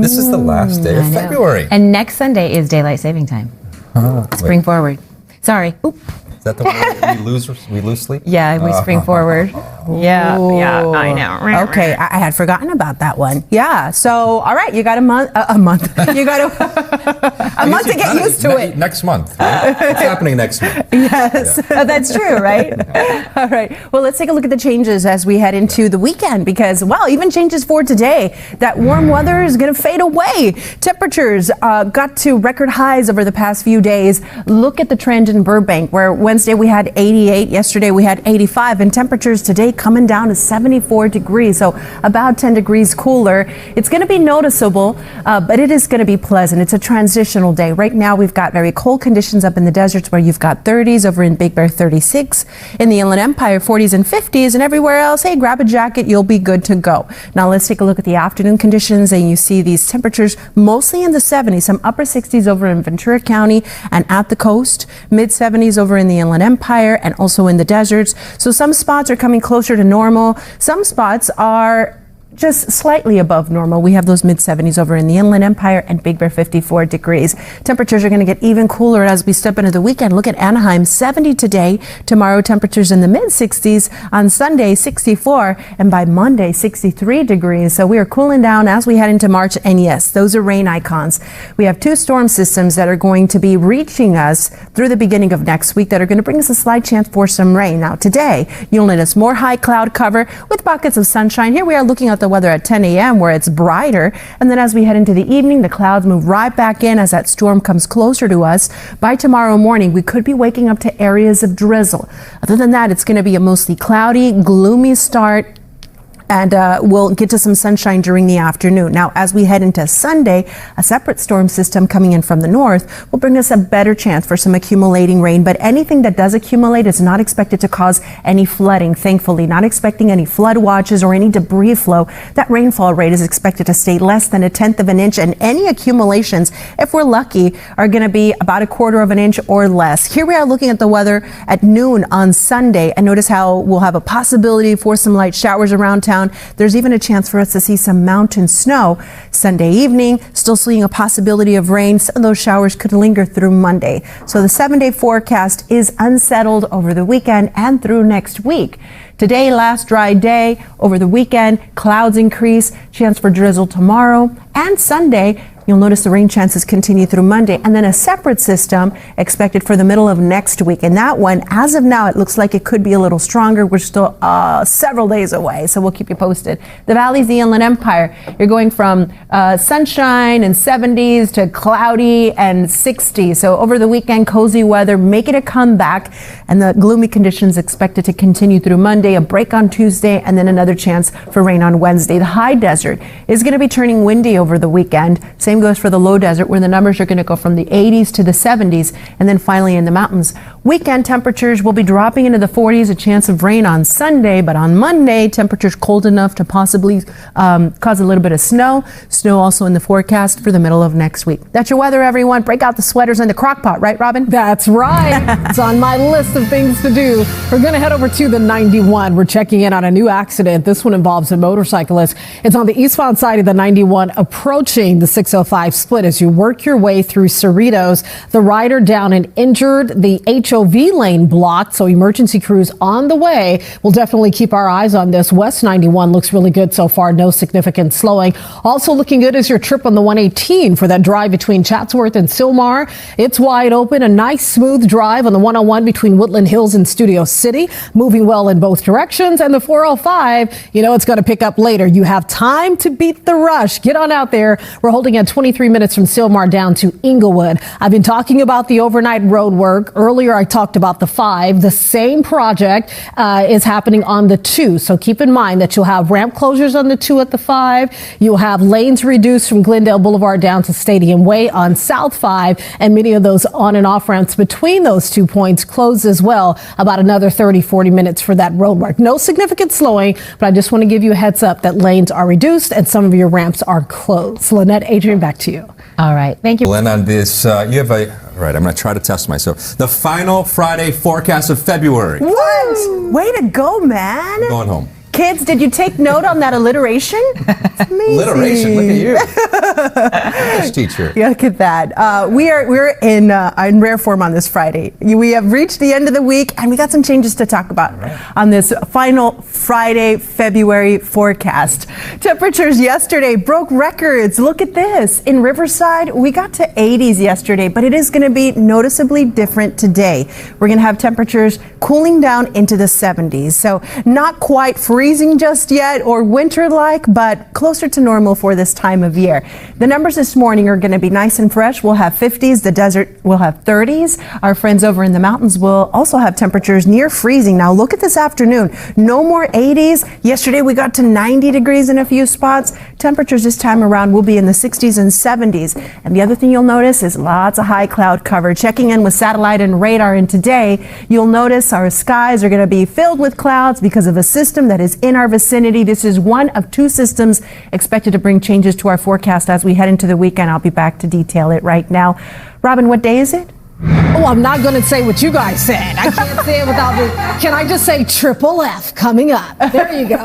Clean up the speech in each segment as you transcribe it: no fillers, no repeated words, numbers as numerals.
This is the last day of February. And next Sunday is Daylight Saving Time. Spring forward. Sorry. Oop. Is that the one that we lose sleep? Yeah, we spring forward. Yeah, I know. Okay, I had forgotten about that one. Yeah, so, all right, you got a month. You got a month to get used to it. Next month. Right? It's happening next month. Yes, that's true, right? All right, well, let's take a look at the changes as we head into the weekend because, well, even changes for today. That warm weather is going to fade away. Temperatures got to record highs over the past few days. Look at the trend in Burbank, where Wednesday we had 88, yesterday we had 85, and temperatures today coming down to 74 degrees, so about 10 degrees cooler. It's going to be noticeable, but it is going to be pleasant. It's a transitional day. Right now we've got very cold conditions up in the deserts where you've got 30s, over in Big Bear 36, in the Inland Empire 40s and 50s, and everywhere else, hey, grab a jacket, you'll be good to go. Now let's take a look at the afternoon conditions, and you see these temperatures mostly in the 70s, some upper 60s over in Ventura County and at the coast, mid 70s over in the Inland Empire and also in the deserts. So some spots are coming closer to normal. Some spots are just slightly above normal. We have those mid 70s over in the Inland Empire and Big Bear 54 degrees. Temperatures are going to get even cooler as we step into the weekend. Look at Anaheim, 70 today. Tomorrow, temperatures in the mid 60s. On Sunday, 64. And by Monday, 63 degrees. So we are cooling down as we head into March. And yes, those are rain icons. We have two storm systems that are going to be reaching us through the beginning of next week that are going to bring us a slight chance for some rain. Now today, you'll notice more high cloud cover with pockets of sunshine. Here we are looking at the weather at 10 a.m. where it's brighter, and then as we head into the evening, the clouds move right back in as that storm comes closer to us. By tomorrow morning, we could be waking up to areas of drizzle. Other than that, it's going to be a mostly cloudy, gloomy start, and we'll get to some sunshine during the afternoon. Now, as we head into Sunday, a separate storm system coming in from the north will bring us a better chance for some accumulating rain, but anything that does accumulate is not expected to cause any flooding, thankfully. Not expecting any flood watches or any debris flow. That rainfall rate is expected to stay less than 1/10 of an inch, and any accumulations, if we're lucky, are going to be about 1/4 of an inch or less. Here we are looking at the weather at noon on Sunday, and notice how we'll have a possibility for some light showers around town. There's even a chance for us to see some mountain snow. Sunday evening, still seeing a possibility of rain. Some of those showers could linger through Monday. So the 7-day forecast is unsettled over the weekend and through next week. Today, last dry day. Over the weekend, clouds increase, chance for drizzle tomorrow and Sunday. You'll notice the rain chances continue through Monday, and then a separate system expected for the middle of next week. And that one, as of now, it looks like it could be a little stronger. We're still several days away, so we'll keep you posted. The valleys, the Inland Empire, you're going from sunshine and 70s to cloudy and 60. So over the weekend, cozy weather, making a comeback, and the gloomy conditions expected to continue through Monday, a break on Tuesday, and then another chance for rain on Wednesday. The high desert is going to be turning windy over the weekend. Same goes for the low desert, where the numbers are going to go from the 80s to the 70s, and then finally in the mountains. Weekend temperatures will be dropping into the 40s, a chance of rain on Sunday, but on Monday, temperatures cold enough to possibly cause a little bit of snow. Snow also in the forecast for the middle of next week. That's your weather, everyone. Break out the sweaters and the crock pot, right, Robin? That's right. It's on my list of things to do. We're going to head over to the 91. We're checking in on a new accident. This one involves a motorcyclist. It's on the eastbound side of the 91 approaching the 605 split. As you work your way through Cerritos, the rider down and injured, the HOV lane blocked, so emergency crews on the way. We'll definitely keep our eyes on this. West 91 looks really good so far. No significant slowing. Also looking good is your trip on the 118 for that drive between Chatsworth and Sylmar. It's wide open. A nice smooth drive on the 101 between Woodland Hills and Studio City. Moving well in both directions. And the 405, you know, it's going to pick up later. You have time to beat the rush. Get on out there. We're holding at 23 minutes from Sylmar down to Inglewood. I've been talking about the overnight road work. Earlier, I talked about the 5. The same project is happening on the 2. So keep in mind that you'll have ramp closures on the 2 at the 5. You'll have lanes reduced from Glendale Boulevard down to Stadium Way on South 5. And many of those on and off ramps between those 2 points closed as well. About another 30-40 minutes for that road work. No significant slowing, but I just want to give you a heads up that lanes are reduced and some of your ramps are closed. Lynette, Adrian, back to you. All right. Thank you. Belen, on this, you have a, all right, I'm going to try to test myself. The final Friday forecast of February. What? Way to go, man. I'm going home. Kids, did you take note on that alliteration? It's amazing. Alliteration, look at you. English teacher. Yeah, look at that. We're in rare form on this Friday. We have reached the end of the week, and we got some changes to talk about on this final Friday, February forecast. Temperatures yesterday broke records. Look at this. In Riverside, we got to 80s yesterday, but it is going to be noticeably different today. We're going to have temperatures cooling down into the 70s. So not quite freezing just yet or winter-like, but closer to normal for this time of year. The numbers this morning are going to be nice and fresh. We'll have 50s. The desert will have 30s. Our friends over in the mountains will also have temperatures near freezing. Now look at this afternoon. No more 80s. Yesterday we got to 90 degrees in a few spots. Temperatures this time around will be in the 60s and 70s. And the other thing you'll notice is lots of high cloud cover. Checking in with satellite and radar in today, you'll notice our skies are going to be filled with clouds because of a system that is in our vicinity. This is one of two systems expected to bring changes to our forecast as we head into the weekend. I'll be back to detail it right now. Robin, what day is it? Oh, I'm not going to say what you guys said. I can't say it without the. Can I just say triple F coming up? There you go.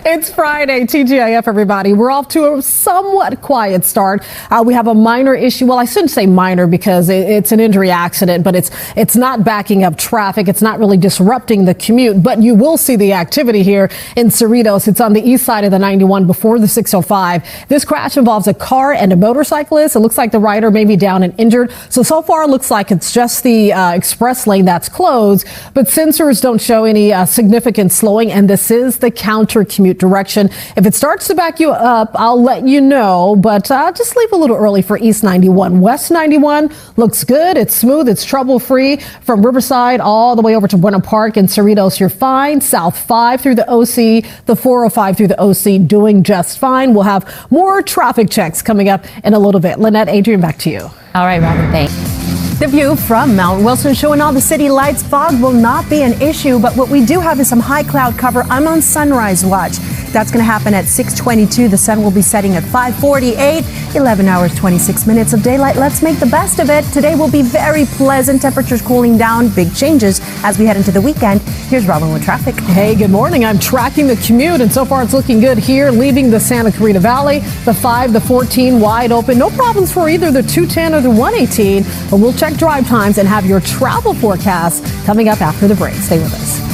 It's Friday, TGIF, everybody. We're off to a somewhat quiet start. We have a minor issue. Well, I shouldn't say minor because it's an injury accident, but it's not backing up traffic. It's not really disrupting the commute, but you will see the activity here in Cerritos. It's on the east side of the 91 before the 605. This crash involves a car and a motorcyclist. It looks like the rider may be down and injured. So far, looks like it's just the express lane that's closed, but sensors don't show any significant slowing, and this is the counter commute direction. If it starts to back you up, I'll let you know, but just leave a little early for East 91. West 91 looks good. It's smooth. It's trouble-free from Riverside all the way over to Buena Park and Cerritos. You're fine. South 5 through the OC, the 405 through the OC doing just fine. We'll have more traffic checks coming up in a little bit. Lynette, Adrian, back to you. All right, Robin, thanks. The view from Mount Wilson showing all the city lights. Fog will not be an issue, but what we do have is some high cloud cover. I'm on sunrise watch. That's going to happen at 6:22. The sun will be setting at 5:48. 11 hours, 26 minutes of daylight. Let's make the best of it. Today will be very pleasant. Temperatures cooling down. Big changes as we head into the weekend. Here's Robin with traffic. Hey, good morning. I'm tracking the commute, and so far it's looking good here, leaving the Santa Clarita Valley. The 5, the 14 wide open. No problems for either the 210 or the 118, but we'll check drive times and have your travel forecast coming up after the break. Stay with us.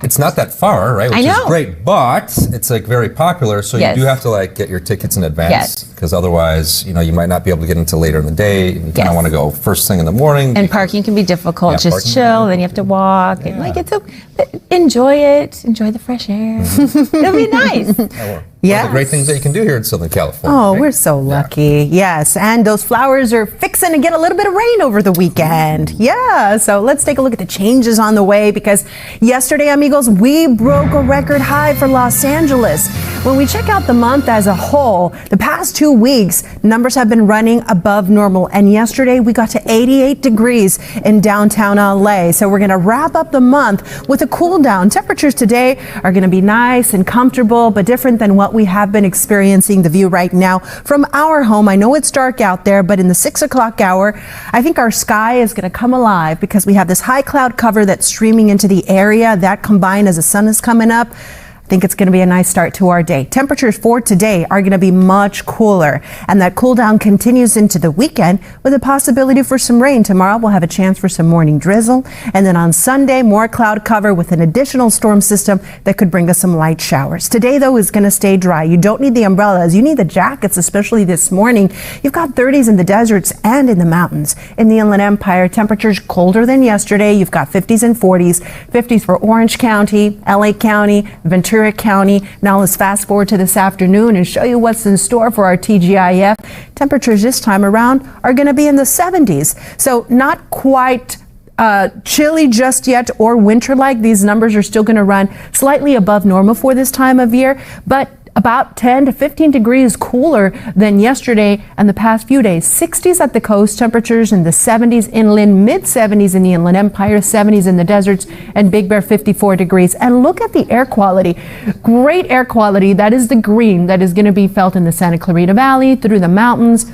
It's not that far, right? Which I know. is great, but it's like very popular, so Yes. you do have to like get your tickets in advance, Yes. because otherwise, you might not be able to get until later in the day. And you kind Yes. of want to go first thing in the morning. And parking can be difficult. Yeah, Just parking. chill, then you have to walk. And it's enjoy it. Enjoy the fresh air. It'll be nice. One of the great things that you can do here in Southern California. Oh, right? we're so lucky. Yes, and those flowers are fixing to get a little bit of rain over the weekend. Yeah, so let's take a look at the changes on the way, because yesterday, amigos, we broke a record high for Los Angeles. When we check out the month as a whole, the past 2 weeks, numbers have been running above normal. And yesterday, we got to 88 degrees in downtown LA. So we're going to wrap up the month with a cool down. Temperatures today are going to be nice and comfortable, but different than what we have been experiencing. The view right now from our home. I know it's dark out there, but in the 6 o'clock hour, I think our sky is going to come alive because we have this high cloud cover that's streaming into the area. That combined as the sun is coming up, I think it's going to be a nice start to our day. Temperatures for today are going to be much cooler, and that cool down continues into the weekend with a possibility for some rain. Tomorrow we'll have a chance for some morning drizzle, and then on Sunday more cloud cover with an additional storm system that could bring us some light showers. Today though is going to stay dry. You don't need the umbrellas, you need the jackets, especially this morning. You've got 30s in the deserts and in the mountains. In the Inland Empire, temperatures colder than yesterday. You've got 50s and 40s. 50s for Orange County, LA County, Ventura County. Now let's fast forward to this afternoon and show you what's in store for our TGIF. Temperatures this time around are going to be in the 70s. So not quite chilly just yet or winter-like. These numbers are still going to run slightly above normal for this time of year, but about 10 to 15 degrees cooler than yesterday and the past few days. 60s at the coast, temperatures in the 70s inland, mid-70s in the Inland Empire, 70s in the deserts, and Big Bear 54 degrees. And look at the air quality. Great air quality. That is the green that is going to be felt in the Santa Clarita Valley, through the mountains,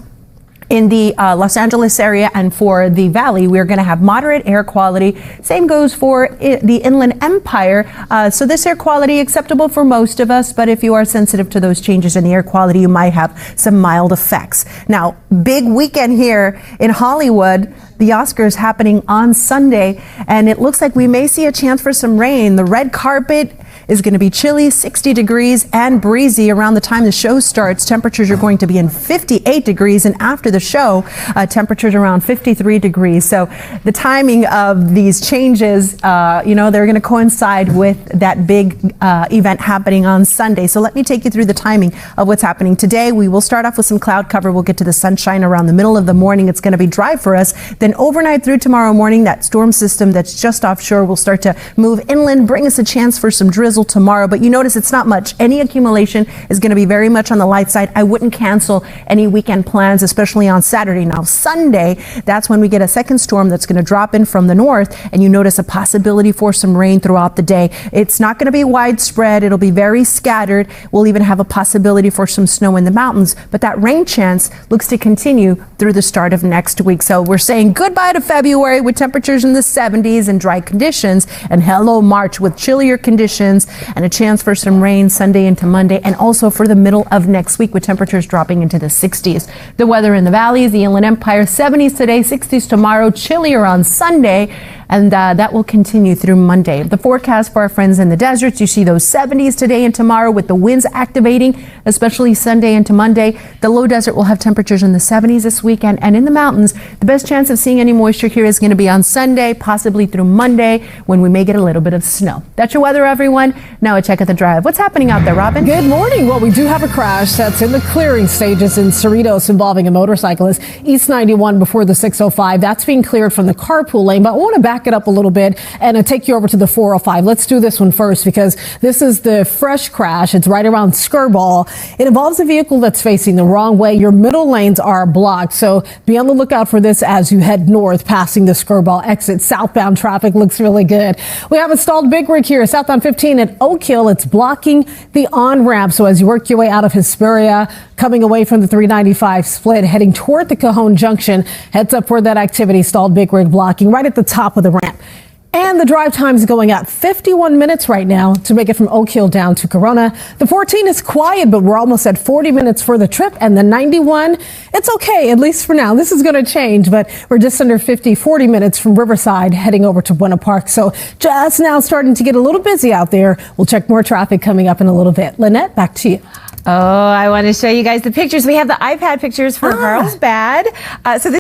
In the Los Angeles area and for the valley, we're going to have moderate air quality. Same goes for the Inland Empire. So this air quality acceptable for most of us, but if you are sensitive to those changes in the air quality, you might have some mild effects. Now, big weekend here in Hollywood. The Oscars happening on Sunday, and it looks like we may see a chance for some rain. The red carpet is going to be chilly, 60 degrees and breezy around the time the show starts. Temperatures are going to be in 58 degrees, and after the show, temperatures around 53 degrees. So the timing of these changes, they're going to coincide with that big event happening on Sunday. So let me take you through the timing of what's happening today. We will start off with some cloud cover. We'll get to the sunshine around the middle of the morning. It's going to be dry for us. Then overnight through tomorrow morning, that storm system that's just offshore will start to move inland, bring us a chance for some drizzle tomorrow. But you notice it's not much. Any accumulation is going to be very much on the light side. I wouldn't cancel any weekend plans, especially on Saturday. Now, Sunday, that's when we get a second storm that's going to drop in from the north, and you notice a possibility for some rain throughout the day. It's not going to be widespread. It'll be very scattered. We'll even have a possibility for some snow in the mountains, but that rain chance looks to continue through the start of next week. So we're saying goodbye to February with temperatures in the 70s and dry conditions, and hello March with chillier conditions and a chance for some rain Sunday into Monday, and also for the middle of next week with temperatures dropping into the 60s. The weather in the valleys, the Inland Empire, 70s today, 60s tomorrow, chillier on Sunday, and that will continue through Monday. The forecast for our friends in the deserts, you see those 70s today and tomorrow with the winds activating, especially Sunday into Monday. The low desert will have temperatures in the 70s this weekend, and in the mountains, the best chance of seeing any moisture here is going to be on Sunday, possibly through Monday, when we may get a little bit of snow. That's your weather, everyone. Now a check at the drive. What's happening out there, Robin? Good morning. Well, we do have a crash that's in the clearing stages in Cerritos involving a motorcyclist. East 91 before the 605. That's being cleared from the carpool lane, but I want to back it up a little bit and take you over to the 405. Let's do this one first because this is the fresh crash. It's right around Skirball. It involves a vehicle that's facing the wrong way. Your middle lanes are blocked, so be on the lookout for this as you head north passing the Skirball exit. Southbound traffic looks really good. We have installed Big Rig here southbound 15 at Oak Hill. It's blocking the on-ramp, so as you work your way out of Hesperia, coming away from the 395 split, heading toward the Cajon Junction, heads up for that activity. Stalled Big Rig blocking right at the top of the ramp. And the drive time is going at 51 minutes right now to make it from Oak Hill down to Corona. The 14 is quiet, but we're almost at 40 minutes for the trip. And the 91, it's okay, at least for now. This is going to change, but we're just under 40 minutes from Riverside heading over to Buena Park. So just now starting to get a little busy out there. We'll check more traffic coming up in a little bit. Lynette, back to you. Oh, I want to show you guys the pictures. We have the iPad pictures for Carlsbad. So this